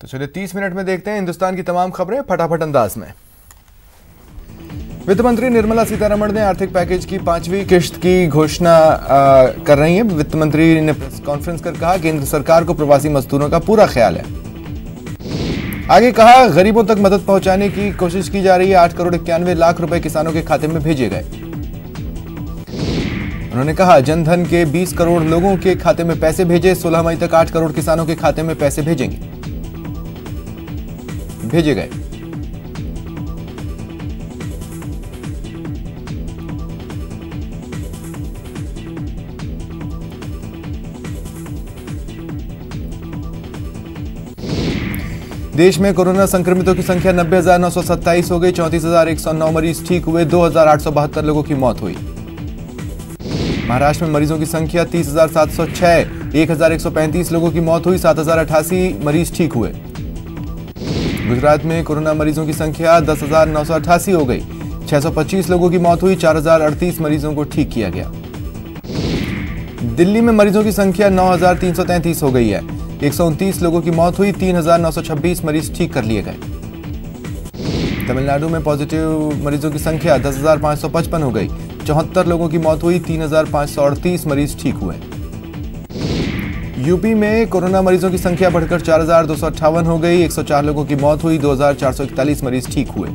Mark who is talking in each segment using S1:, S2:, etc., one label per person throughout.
S1: तो चलिए 30 मिनट में देखते हैं हिंदुस्तान की तमाम खबरें फटाफट अंदाज में। वित्त मंत्री निर्मला सीतारमण ने आर्थिक पैकेज की 5वीं किश्त की घोषणा कर रही हैं। वित्त मंत्री ने प्रेस कॉन्फ्रेंस कर कहा केंद्र सरकार को प्रवासी मजदूरों का पूरा ख्याल है। आगे कहा गरीबों तक मदद पहुंचाने की कोशिश की जा रही है। 8 करोड़ 91 लाख रुपए किसानों के खाते में भेजे गए। उन्होंने कहा जनधन के 20 करोड़ लोगों के खाते में पैसे भेजे। 16 मई तक 8 करोड़ किसानों के खाते में पैसे भेजे गए। देश में कोरोना संक्रमितों की संख्या 90,927 हो गई। 34,109 मरीज ठीक हुए। 2,872 लोगों की मौत हुई। महाराष्ट्र में मरीजों की संख्या 30,706। 1,135 लोगों की मौत हुई। 7,088 मरीज ठीक हुए। गुजरात में कोरोना मरीजों की संख्या 10,988 हो गई। 625 लोगों की मौत हुई। 4,038 मरीजों को ठीक किया गया। दिल्ली में मरीजों की संख्या 9,333 हो गई है। 129 लोगों की मौत हुई। 3,926 मरीज ठीक कर लिए गए। तमिलनाडु में पॉजिटिव मरीजों की संख्या 10,555 हो गई। 74 लोगों की मौत हुई। 3,538 मरीज ठीक हुए। यूपी में कोरोना मरीजों की संख्या बढ़कर 4,258 हो गई। 104 लोगों की मौत हुई। 2,441 मरीज ठीक हुए।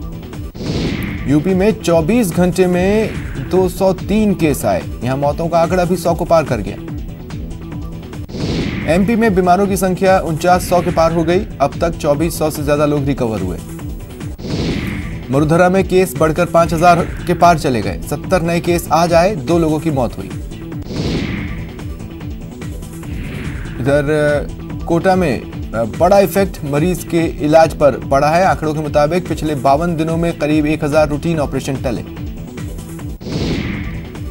S1: यूपी में 24 घंटे में 203 केस आए। यहां मौतों का आंकड़ा भी 100 को पार कर गया। एमपी में बीमारों की संख्या 4900 के पार हो गई। अब तक 2400 से ज्यादा लोग रिकवर हुए। मरुधरा में केस बढ़कर 5000 के पार चले गए। 70 नए केस आज आए। 2 लोगों की मौत हुई। इधर कोटा में बड़ा इफेक्ट मरीज के इलाज पर पड़ा है। आंकड़ों के मुताबिक पिछले 52 दिनों में करीब 1000 रूटीन ऑपरेशन टले।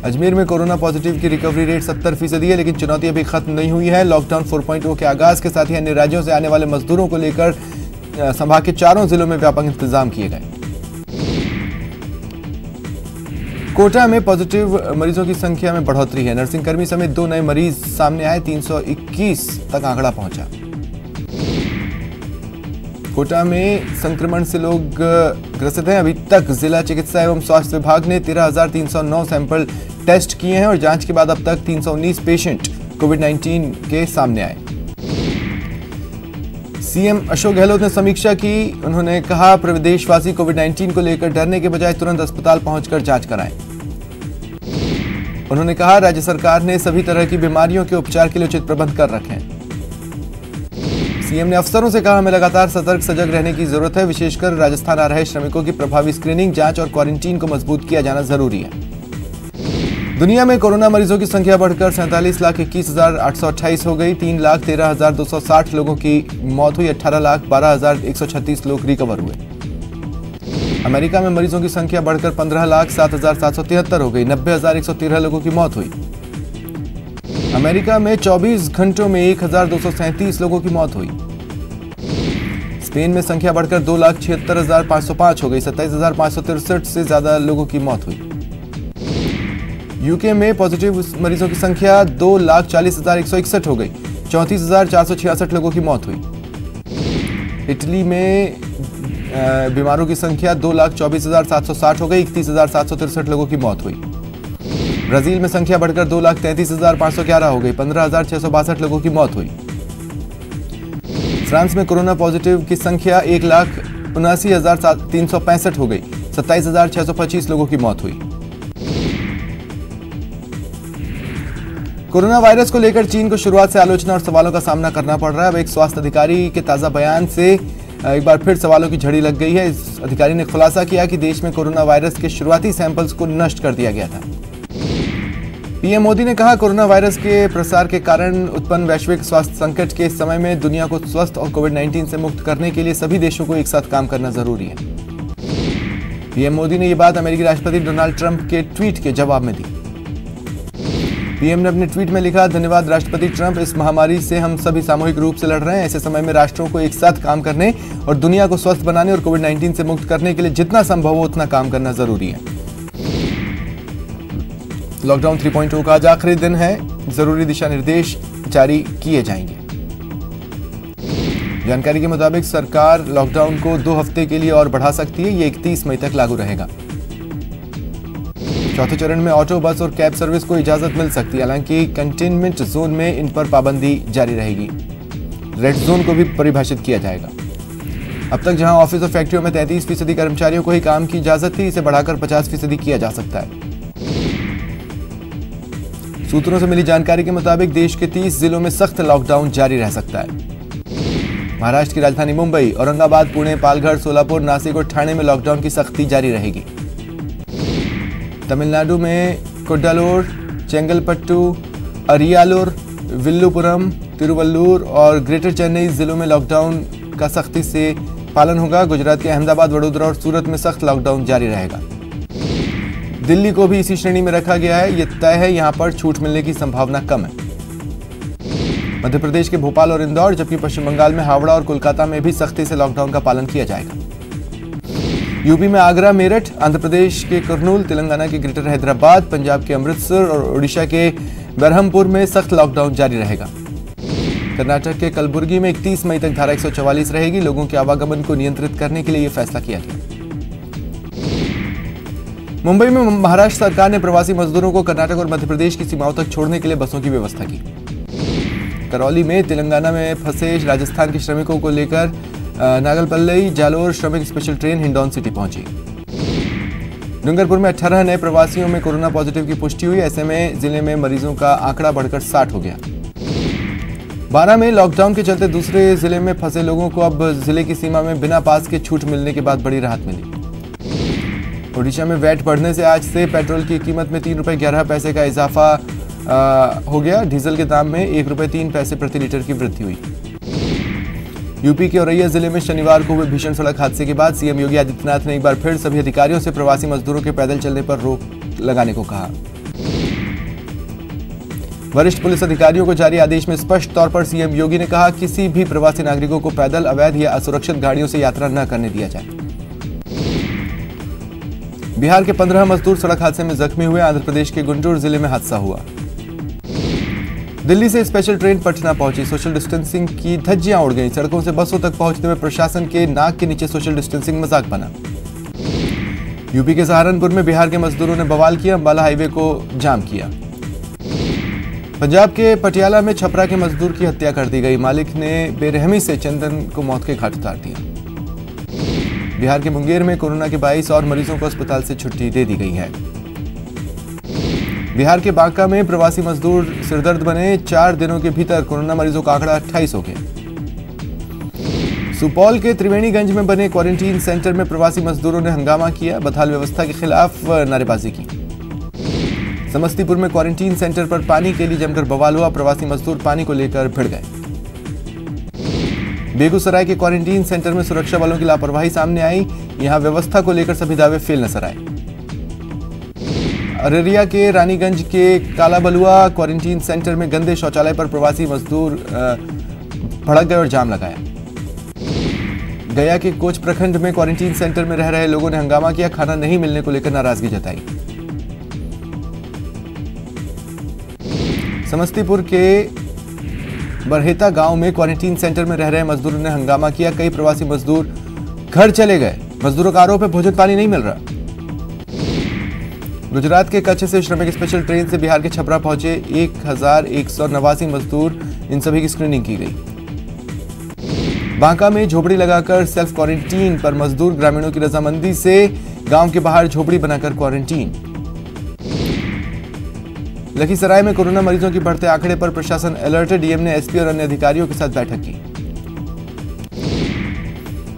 S1: अजमेर में कोरोना पॉजिटिव की रिकवरी रेट 70% है, लेकिन चुनौती अभी खत्म नहीं हुई है। लॉकडाउन 4.0 के आगाज के साथ ही अन्य राज्यों से आने वाले मजदूरों को लेकर संभाग के 4 जिलों में व्यापक इंतजाम किए गए। कोटा में पॉजिटिव मरीजों की संख्या में बढ़ोतरी है। नर्सिंगकर्मी समेत 2 नए मरीज सामने आए। 321 तक आंकड़ा पहुंचा। कोटा में संक्रमण से लोग ग्रसित हैं। अभी तक जिला चिकित्सा एवं स्वास्थ्य विभाग ने 13,309 सैंपल टेस्ट किए हैं और जांच के बाद अब तक 319 पेशेंट कोविड-19 के सामने आए। सीएम अशोक गहलोत ने समीक्षा की। उन्होंने कहा प्रदेशवासी कोविड-19 को लेकर डरने के बजाय तुरंत अस्पताल पहुंचकर जांच कराएं। उन्होंने कहा राज्य सरकार ने सभी तरह की बीमारियों के उपचार के लिए उचित प्रबंध कर रखे हैं। सीएम ने अफसरों से कहा हमें लगातार सतर्क सजग रहने की जरूरत है। विशेषकर राजस्थान आ रहे श्रमिकों की प्रभावी स्क्रीनिंग, जांच और क्वारंटीन को मजबूत किया जाना जरूरी है। दुनिया में कोरोना मरीजों की संख्या बढ़कर 47,21,828 हो गई। 3,13,260 लोगों की मौत हुई। 18,12,136 लोग रिकवर हुए। अमेरिका में मरीजों की संख्या बढ़कर 15,07,773 हो गई। 90,113 लोगों की मौत हुई। अमेरिका में 24 घंटों में 1,237 लोगों की मौत हुई। स्पेन में संख्या बढ़कर 2,76,505 हो गई। 27,563 से ज्यादा लोगों की मौत हुई। यूके में पॉजिटिव मरीजों की संख्या 2,40,161 हो गई। 34,466 लोगों की मौत हुई। इटली में बीमारों की संख्या 2,24,760 हो गई। 31,763 लोगों की मौत हुई। ब्राजील में संख्या बढ़कर 2,33,511 हो गई। 15,662 लोगों की मौत हुई। फ्रांस में कोरोना पॉजिटिव की संख्या 1,79,365 हो गई। 27,625 लोगों की मौत हुई। कोरोना वायरस को लेकर चीन को शुरुआत से आलोचना और सवालों का सामना करना पड़ रहा है। अब एक स्वास्थ्य अधिकारी के ताजा बयान से एक बार फिर सवालों की झड़ी लग गई है। इस अधिकारी ने खुलासा किया कि देश में कोरोना वायरस के शुरुआती सैंपल्स को नष्ट कर दिया गया था। पीएम मोदी ने कहा कोरोना वायरस के प्रसार के कारण उत्पन्न वैश्विक स्वास्थ्य संकट के इस समय में दुनिया को स्वस्थ और कोविड-19 से मुक्त करने के लिए सभी देशों को एक साथ काम करना जरूरी है। पीएम मोदी ने यह बात अमेरिकी राष्ट्रपति डोनाल्ड ट्रंप के ट्वीट के जवाब में दी। पीएम ने अपने ट्वीट में लिखा धन्यवाद राष्ट्रपति ट्रंप, इस महामारी से हम सभी सामूहिक रूप से लड़ रहे हैं। ऐसे समय में राष्ट्रों को एक साथ काम करने और दुनिया को स्वस्थ बनाने और कोविड-19 से मुक्त करने के लिए जितना संभव हो उतना काम करना जरूरी है। लॉकडाउन 3.0 का आज आखिरी दिन है। जरूरी दिशा निर्देश जारी किए जाएंगे। जानकारी के मुताबिक सरकार लॉकडाउन को 2 हफ्ते के लिए और बढ़ा सकती है। ये 31 मई तक लागू रहेगा। चौथे चरण में ऑटो, बस और कैब सर्विस को इजाजत मिल सकती है। हालांकि कंटेनमेंट जोन में इन पर पाबंदी जारी रहेगी। रेड जोन को भी परिभाषित किया जाएगा। अब तक जहां ऑफिस और फैक्ट्रियों में 33% कर्मचारियों को ही काम की इजाजत थी, इसे बढ़ाकर 50% किया जा सकता है। सूत्रों से मिली जानकारी के मुताबिक देश के 30 जिलों में सख्त लॉकडाउन जारी रह सकता है। महाराष्ट्र की राजधानी मुंबई, औरंगाबाद, पुणे, पालघर, सोलापुर, नासिक और ठाणे में लॉकडाउन की सख्ती जारी रहेगी। तमिलनाडु में कुड्डालोर, चेंगलपट्टू, अरियालूर, विल्लुपुरम, तिरुवल्लूर और ग्रेटर चेन्नई जिलों में लॉकडाउन का सख्ती से पालन होगा। गुजरात के अहमदाबाद, वडोदरा और सूरत में सख्त लॉकडाउन जारी रहेगा। दिल्ली को भी इसी श्रेणी में रखा गया है। यह तय है, यहां पर छूट मिलने की संभावना कम है। मध्य प्रदेश के भोपाल और इंदौर, जबकि पश्चिम बंगाल में हावड़ा और कोलकाता में भी सख्ती से लॉकडाउन का पालन किया जाएगा। यूपी में आगरा, मेरठ, आंध्र प्रदेश के कुर्नूल, तेलंगाना के ग्रेटर हैदराबाद, पंजाब के अमृतसर और ओडिशा के बरहमपुर में सख्त लॉकडाउन जारी रहेगा। कर्नाटक के कलबुर्गी में 31 मई तक धारा 144 रहेगी। लोगों के आवागमन को नियंत्रित करने के लिए यह फैसला किया गया। मुंबई में महाराष्ट्र सरकार ने प्रवासी मजदूरों को कर्नाटक और मध्य प्रदेश की सीमाओं तक छोड़ने के लिए बसों की व्यवस्था की। करौली में तेलंगाना में फंसे राजस्थान के श्रमिकों को लेकर नागलपल्ली जालोर श्रमिक स्पेशल ट्रेन हिंडौन सिटी पहुंची। डूंगरपुर में 18 नए प्रवासियों में कोरोना पॉजिटिव की पुष्टि हुई। ऐसे में जिले में मरीजों का आंकड़ा बढ़कर 60 हो गया। 12 में लॉकडाउन के चलते दूसरे जिले में फंसे लोगों को अब जिले की सीमा में बिना पास के छूट मिलने के बाद बड़ी राहत मिली। ओडिशा में वैट बढ़ने से आज से पेट्रोल की कीमत में 3 रुपये 11 पैसे का इजाफा हो गया। डीजल के दाम में 1 रुपये 3 पैसे प्रति लीटर की वृद्धि हुई। यूपी के औरैया जिले में शनिवार को हुए भीषण सड़क हादसे के बाद सीएम योगी आदित्यनाथ ने एक बार फिर सभी अधिकारियों से प्रवासी मजदूरों के पैदल चलने पर रोक लगाने को कहा। वरिष्ठ पुलिस अधिकारियों को जारी आदेश में स्पष्ट तौर पर सीएम योगी ने कहा, किसी भी प्रवासी नागरिकों को पैदल, अवैध या असुरक्षित गाड़ियों से यात्रा न करने दिया जाए। बिहार के 15 मजदूर सड़क हादसे में जख्मी हुए। आंध्र प्रदेश के गुंटूर जिले में हादसा हुआ। दिल्ली से स्पेशल ट्रेन पटना पहुंची। सोशल डिस्टेंसिंग की धज्जियां उड़ गईं। सड़कों से बसों तक पहुंचने में प्रशासन के नाक के नीचे सोशल डिस्टेंसिंग मजाक बना। यूपी के सहारनपुर में बिहार के मजदूरों ने बवाल किया, अंबाला हाईवे को जाम किया। पंजाब के पटियाला में छपरा के मजदूर की हत्या कर दी गई। मालिक ने बेरहमी से चंदन को मौत के घाट उतार दिया। बिहार के मुंगेर में कोरोना के 22 और मरीजों को अस्पताल से छुट्टी दे दी गई है। बिहार के बांका में प्रवासी मजदूर सिरदर्द बने। 4 दिनों के भीतर कोरोना मरीजों का आंकड़ा 28 हो गया। सुपौल के त्रिवेणीगंज में बने क्वारंटीन सेंटर में प्रवासी मजदूरों ने हंगामा किया, बदहाल व्यवस्था के खिलाफ नारेबाजी की। समस्तीपुर में क्वारंटीन सेंटर पर पानी के लिए जमकर बवाल हुआ। प्रवासी मजदूर पानी को लेकर भिड़ गए। बेगूसराय के क्वारंटीन सेंटर में सुरक्षा बलों की लापरवाही सामने आई। यहां व्यवस्था को लेकर सभी दावे फेल नजर आए। अररिया के रानीगंज के कालाबलुआ क्वारंटीन सेंटर में गंदे शौचालय पर प्रवासी मजदूर भड़क गए और जाम लगाया। गया के कोच प्रखंड में क्वारंटीन सेंटर में रह रहे लोगों ने हंगामा किया। खाना नहीं मिलने को लेकर नाराजगी जताई। समस्तीपुर के बरहेता गांव में क्वारंटीन सेंटर में रह रहे मजदूरों ने हंगामा किया। कई प्रवासी मजदूर घर चले गए। मजदूरों का आरोप है भोजन पानी नहीं मिल रहा। गुजरात के कच्छ से श्रमिक स्पेशल ट्रेन से बिहार के छपरा पहुंचे 1189 मजदूर। इन सभी की स्क्रीनिंग की गई। बांका में झोपड़ी लगाकर सेल्फ क्वारंटीन पर मजदूर। ग्रामीणों की रजामंदी से गांव के बाहर झोपड़ी बनाकर क्वारंटीन। लखीसराय में कोरोना मरीजों के बढ़ते आंकड़े पर प्रशासन अलर्ट। डीएम ने एसपी और अन्य अधिकारियों के साथ बैठक की।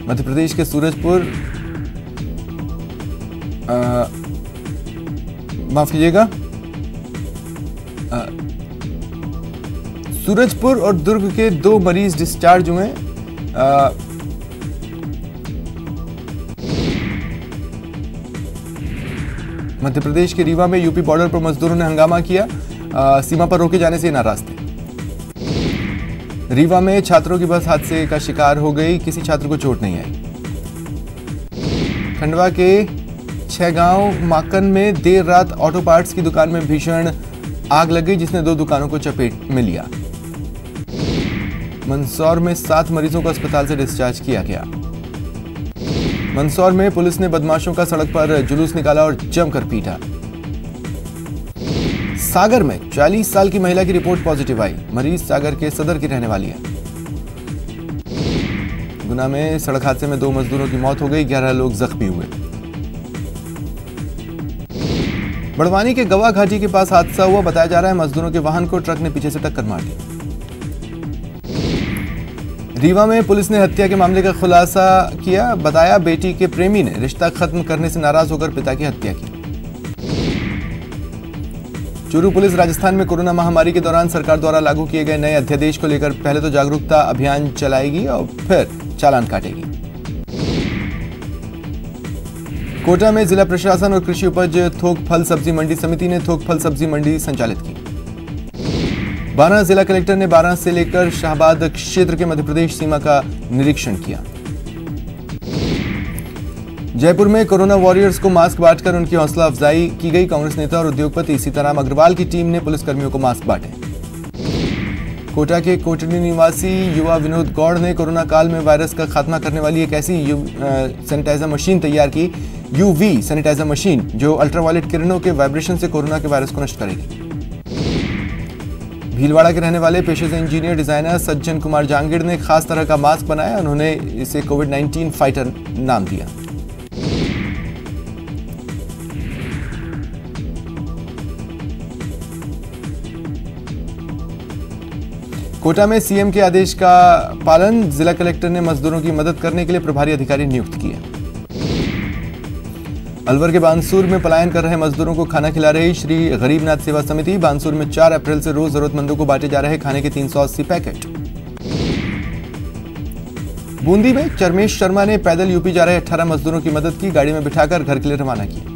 S1: मध्य प्रदेश के सूरजपुर माफ कीजिएगा, सूरजपुर और दुर्ग के 2 मरीज डिस्चार्ज हुए। मध्य प्रदेश के रीवा में यूपी बॉर्डर पर मजदूरों ने हंगामा किया। सीमा पर रोके जाने से नाराज थे। रीवा में छात्रों की बस हादसे का शिकार हो गई। किसी छात्र को चोट नहीं आई। खंडवा के 6 गांव माकन में देर रात ऑटो पार्ट्स की दुकान में भीषण आग लग गई, जिसने 2 दुकानों को चपेट में लिया। मंदसौर में 7 मरीजों को अस्पताल से डिस्चार्ज किया गया। मंदसौर में पुलिस ने बदमाशों का सड़क पर जुलूस निकाला और जमकर पीटा। सागर में 40 साल की महिला की रिपोर्ट पॉजिटिव आई। मरीज सागर के सदर की रहने वाली है। गुना में सड़क हादसे में 2 मजदूरों की मौत हो गई, 11 लोग जख्मी हुए। बड़वानी के गवा घाटी के पास हादसा हुआ। बताया जा रहा है मजदूरों के वाहन को ट्रक ने पीछे से टक्कर मार दी। रीवा में पुलिस ने हत्या के मामले का खुलासा किया। बताया बेटी के प्रेमी ने रिश्ता खत्म करने से नाराज होकर पिता की हत्या की। चूरू पुलिस राजस्थान में कोरोना महामारी के दौरान सरकार द्वारा लागू किए गए नए अध्यादेश को लेकर पहले तो जागरूकता अभियान चलाएगी और फिर चालान काटेगी। कोटा में जिला प्रशासन और कृषि उपज थोक फल सब्जी मंडी समिति ने थोक फल सब्जी मंडी संचालित की। बारां जिला कलेक्टर ने बारां से लेकर शाहबाद क्षेत्र के मध्य प्रदेश सीमा का निरीक्षण किया। जयपुर में कोरोना वॉरियर्स को मास्क बांटकर उनकी हौसला अफजाई की गई। कांग्रेस नेता और उद्योगपति सीताराम अग्रवाल की टीम ने पुलिसकर्मियों को मास्क बांटे। कोटा के कोटनी निवासी युवा विनोद गौड़ ने कोरोना काल में वायरस का खात्मा करने वाली एक ऐसी सैनिटाइजर मशीन तैयार की, यूवी सैनिटाइजर मशीन, जो अल्ट्रावायलेट किरणों के वाइब्रेशन से कोरोना के वायरस को नष्ट करेगी। भीलवाड़ा के रहने वाले पेशे से इंजीनियर डिजाइनर सज्जन कुमार जांगिड़ ने खास तरह का मास्क बनाया। उन्होंने इसे कोविड-19 फाइटर नाम दिया। कोटा में सीएम के आदेश का पालन। जिला कलेक्टर ने मजदूरों की मदद करने के लिए प्रभारी अधिकारी नियुक्त किए। अलवर के बानसूर में पलायन कर रहे मजदूरों को खाना खिला रही श्री गरीबनाथ सेवा समिति। बानसूर में 4 अप्रैल से रोज जरूरतमंदों को बांटे जा रहे खाने के 380 पैकेट। बूंदी में चरमेश शर्मा ने पैदल यूपी जा रहे 18 मजदूरों की मदद की। गाड़ी में बिठाकर घर के लिए रवाना किया।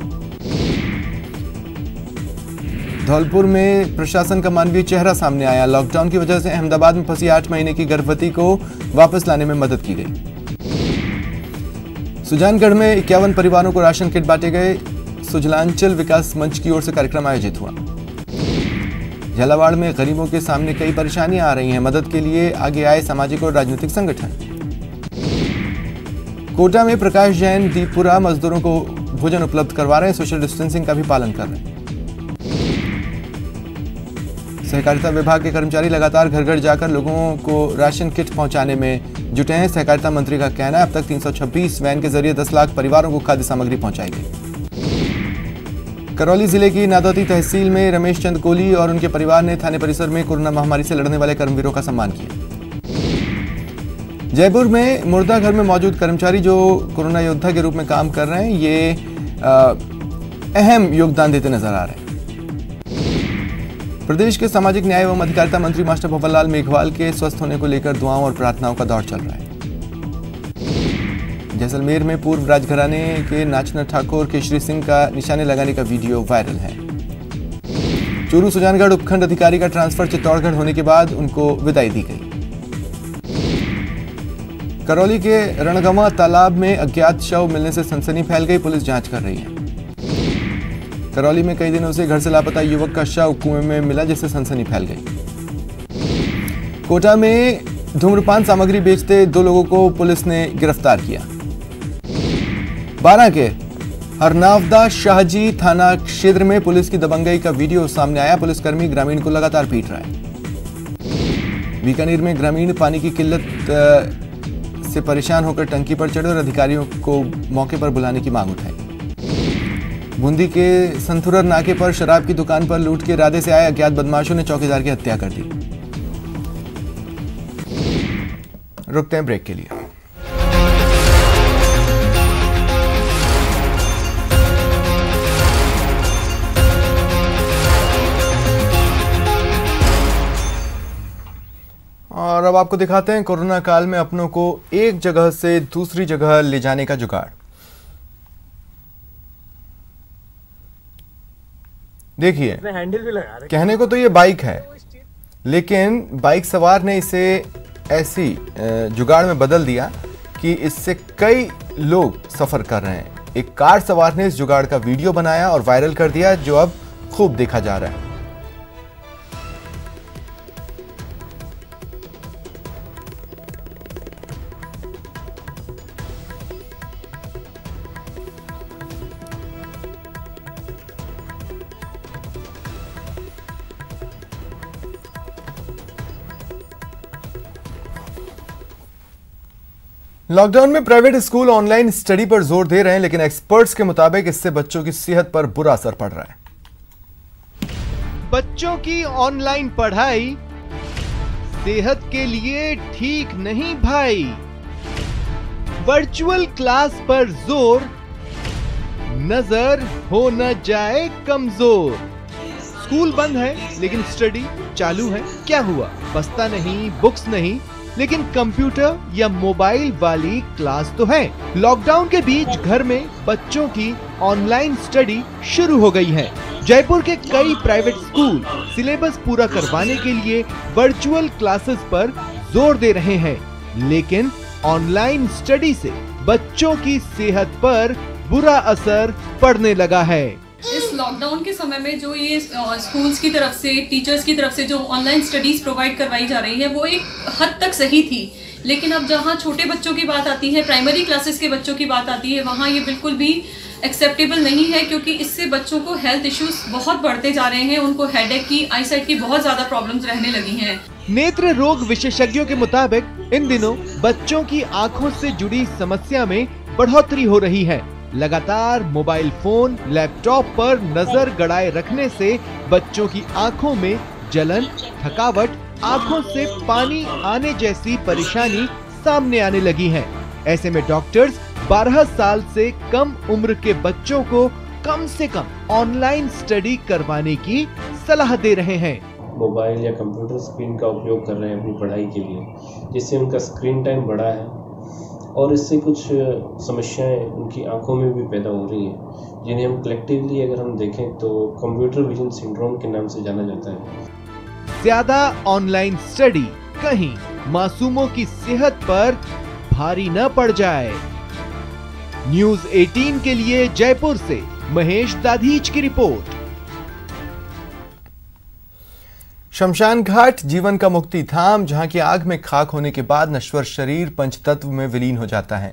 S1: धौलपुर में प्रशासन का मानवीय चेहरा सामने आया। लॉकडाउन की वजह से अहमदाबाद में फंसी 8 महीने की गर्भवती को वापस लाने में मदद की गई। सुजानगढ़ में 51 परिवारों को राशन किट बांटे गए। सुजलांचल विकास मंच की ओर से कार्यक्रम आयोजित हुआ। झालावाड़ में गरीबों के सामने कई परेशानियां आ रही हैं। मदद के लिए आगे आए सामाजिक और राजनीतिक संगठन। कोटा में प्रकाश जैन दीपपुरा मजदूरों को भोजन उपलब्ध करवा रहे हैं। सोशल डिस्टेंसिंग का भी पालन कर रहे हैं। सहकारिता विभाग के कर्मचारी लगातार घर घर जाकर लोगों को राशन किट पहुंचाने में जुटे हैं। सहकारिता मंत्री का कहना है अब तक 326 वैन के जरिए 10 लाख परिवारों को खाद्य सामग्री पहुंचाई गई। करौली जिले की नादौती तहसील में रमेश चंद कोहली और उनके परिवार ने थाने परिसर में कोरोना महामारी से लड़ने वाले कर्मवीरों का सम्मान किया। जयपुर में मुर्दा घर में मौजूद कर्मचारी जो कोरोना योद्धा के रूप में काम कर रहे हैं, ये अहम योगदान देते नजर आ रहे हैं। प्रदेश के सामाजिक न्याय एवं अधिकारिता मंत्री मास्टर भंवरलाल मेघवाल के स्वस्थ होने को लेकर दुआओं और प्रार्थनाओं का दौर चल रहा है। जैसलमेर में पूर्व राजघराने के नाचना ठाकुर केशरी सिंह का निशाने लगाने का वीडियो वायरल है। चूरू सुजानगढ़ उपखंड अधिकारी का ट्रांसफर चित्तौड़गढ़ होने के बाद उनको विदाई दी गई। करौली के रणगमा तालाब में अज्ञात शव मिलने से सनसनी फैल गई। पुलिस जांच कर रही है। करौली में कई दिनों से घर से लापता युवक का शव कुएं में मिला, जिससे सनसनी फैल गई। कोटा में धूम्रपान सामग्री बेचते 2 लोगों को पुलिस ने गिरफ्तार किया। बारां के हरनावदा शाहजी थाना क्षेत्र में पुलिस की दबंगई का वीडियो सामने आया। पुलिसकर्मी ग्रामीण को लगातार पीट रहा है। बीकानेर में ग्रामीण पानी की किल्लत से परेशान होकर टंकी पर चढ़े और अधिकारियों को मौके पर बुलाने की मांग उठाई। बूंदी के संथुरर नाके पर शराब की दुकान पर लूट के इरादे से आए अज्ञात बदमाशों ने चौकीदार की हत्या कर दी। रुकते हैं ब्रेक के लिए। और अब आपको दिखाते हैं कोरोना काल में अपनों को एक जगह से दूसरी जगह ले जाने का जुगाड़। देखिए, हैंडल भी लगा रहे। कहने को तो ये बाइक है, लेकिन बाइक सवार ने इसे ऐसी जुगाड़ में बदल दिया कि इससे कई लोग सफर कर रहे हैं। एक कार सवार ने इस जुगाड़ का वीडियो बनाया और वायरल कर दिया, जो अब खूब देखा जा रहा है। लॉकडाउन में प्राइवेट स्कूल ऑनलाइन स्टडी पर जोर दे रहे हैं, लेकिन एक्सपर्ट्स के मुताबिक इससे बच्चों की सेहत पर बुरा असर पड़ रहा है।
S2: बच्चों की ऑनलाइन पढ़ाई सेहत के लिए ठीक नहीं भाई। वर्चुअल क्लास पर जोर, नजर हो न जाए कमजोर। स्कूल बंद है लेकिन स्टडी चालू है। क्या हुआ? बस्ता नहीं, बुक्स नहीं, लेकिन कंप्यूटर या मोबाइल वाली क्लास तो है। लॉकडाउन के बीच घर में बच्चों की ऑनलाइन स्टडी शुरू हो गई है। जयपुर के कई प्राइवेट स्कूल सिलेबस पूरा करवाने के लिए वर्चुअल क्लासेस पर जोर दे रहे हैं, लेकिन ऑनलाइन स्टडी से बच्चों की सेहत पर बुरा असर पड़ने लगा है।
S3: इस लॉकडाउन के समय में जो ये स्कूल्स की तरफ से, टीचर्स की तरफ से जो ऑनलाइन स्टडीज प्रोवाइड करवाई जा रही है वो एक हद तक सही थी, लेकिन अब जहाँ छोटे बच्चों की बात आती है, प्राइमरी क्लासेस के बच्चों की बात आती है, वहाँ ये बिल्कुल भी एक्सेप्टेबल नहीं है, क्योंकि इससे बच्चों को हेल्थ इश्यूज बहुत बढ़ते जा रहे हैं। उनको हेडेक की, आईसाइट की बहुत ज्यादा प्रॉब्लम्स रहने लगी हैं।
S2: नेत्र रोग विशेषज्ञों के मुताबिक इन दिनों बच्चों की आंखों से जुड़ी समस्या में बढ़ोतरी हो रही है। लगातार मोबाइल फोन, लैपटॉप पर नजर गड़ाए रखने से बच्चों की आंखों में जलन, थकावट, आंखों से पानी आने जैसी परेशानी सामने आने लगी है। ऐसे में डॉक्टर्स 12 साल से कम उम्र के बच्चों को कम से कम ऑनलाइन स्टडी करवाने की सलाह दे रहे हैं।
S4: मोबाइल या कंप्यूटर स्क्रीन का उपयोग कर रहे हैं अपनी पढ़ाई के लिए, जिससे उनका स्क्रीन टाइम बढ़ा है और इससे कुछ समस्याएं उनकी आंखों में भी पैदा हो रही हैं, जिन्हें हम कलेक्टिवली अगर हम देखें तो कंप्यूटर विजन सिंड्रोम के नाम से जाना जाता है।
S2: ज्यादा ऑनलाइन स्टडी कहीं मासूमों की सेहत पर भारी न पड़ जाए। न्यूज़ 18 के लिए जयपुर से महेश दाधीच की रिपोर्ट।
S1: शमशान घाट जीवन का मुक्ति धाम, जहां की आग में खाक होने के बाद नश्वर शरीर पंचतत्व में विलीन हो जाता है।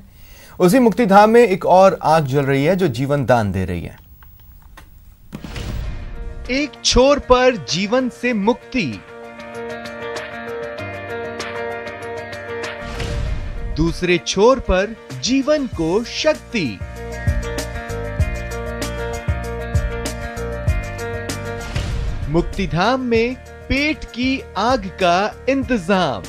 S1: उसी मुक्ति धाम में एक और आग जल रही है जो जीवन दान दे रही है।
S2: एक छोर पर जीवन से मुक्ति, दूसरे छोर पर जीवन को शक्ति। मुक्तिधाम में पेट की आग का इंतजाम।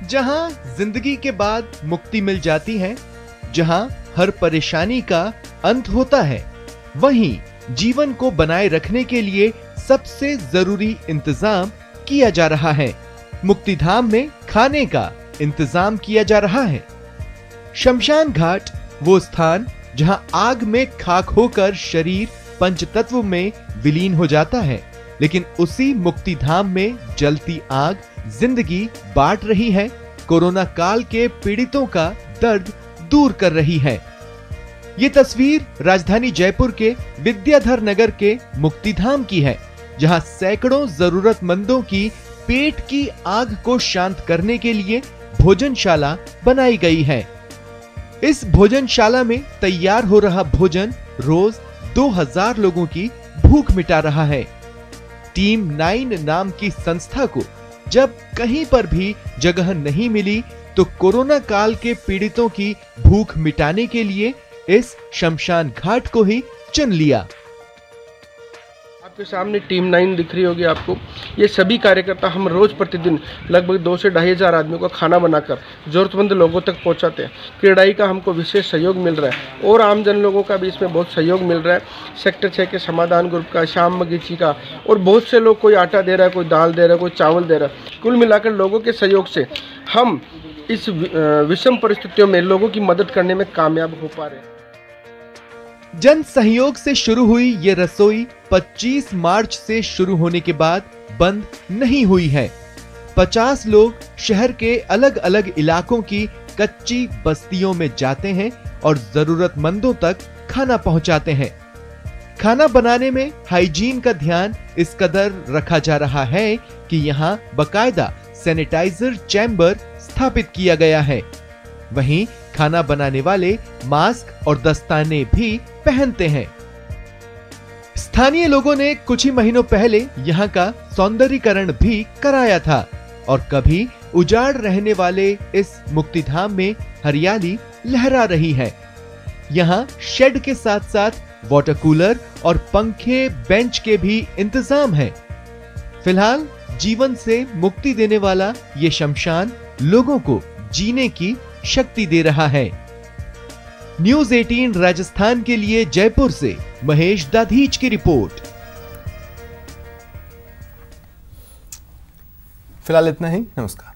S2: जहां जिंदगी के बाद मुक्ति मिल जाती है, जहां हर परेशानी का अंत होता है, वहीं जीवन को बनाए रखने के लिए सबसे जरूरी इंतजाम किया जा रहा है। मुक्तिधाम में खाने का इंतजाम किया जा रहा है। शमशान घाट वो स्थान जहां आग में खाक होकर शरीर पंचतत्व में विलीन हो जाता है, लेकिन उसी मुक्तिधाम में जलती आग जिंदगी बांट रही है, कोरोना काल के पीड़ितों का दर्द दूर कर रही है। ये तस्वीर राजधानी जयपुर के विद्याधर नगर के मुक्तिधाम की है, जहां सैकड़ों जरूरतमंदों की पेट की आग को शांत करने के लिए भोजनशाला बनाई गई है। इस भोजनशाला में तैयार हो रहा भोजन रोज 2000 लोगों की भूख मिटा रहा है। टीम 9 नाम की संस्था को जब कहीं पर भी जगह नहीं मिली, तो कोरोना काल के पीड़ितों की भूख मिटाने के लिए इस शमशान घाट को ही चुन लिया।
S5: आपके सामने टीम 9 दिख रही होगी आपको। ये सभी कार्यकर्ता हम रोज प्रतिदिन लगभग 2 से 2,500 आदमियों का खाना बनाकर जरूरतमंद लोगों तक पहुंचाते हैं। क्रेडाई का हमको विशेष सहयोग मिल रहा है और आम जन लोगों का भी इसमें बहुत सहयोग मिल रहा है। सेक्टर 6 के समाधान ग्रुप का, श्याम बगीची का और बहुत से लोग, कोई आटा दे रहा है, कोई दाल दे रहा है, कोई चावल दे रहा है। कुल मिलाकर लोगों के सहयोग से हम इस विषम परिस्थितियों में लोगों की मदद करने में कामयाब हो पा रहे हैं।
S2: जन सहयोग से शुरू हुई ये रसोई 25 मार्च से शुरू होने के बाद बंद नहीं हुई है। 50 लोग शहर के अलग अलग इलाकों की कच्ची बस्तियों में जाते हैं और जरूरतमंदों तक खाना पहुंचाते हैं। खाना बनाने में हाइजीन का ध्यान इस कदर रखा जा रहा है कि यहाँ बाकायदा सैनिटाइजर चैम्बर स्थापित किया गया है। वहीं खाना बनाने वाले मास्क और दस्ताने भी पहनते हैं। स्थानीय लोगों ने कुछ ही महीनों पहले यहाँ का सौंदर्यीकरण भी कराया था और कभी उजाड़ रहने वाले इस मुक्तिधाम में हरियाली लहरा रही है। यहाँ शेड के साथ साथ वाटर कूलर और पंखे, बेंच के भी इंतजाम है। फिलहाल जीवन से मुक्ति देने वाला ये शमशान लोगों को जीने की शक्ति दे रहा है। न्यूज़ 18 राजस्थान के लिए जयपुर से महेश दाधीच की रिपोर्ट।
S1: फिलहाल इतना ही, नमस्कार।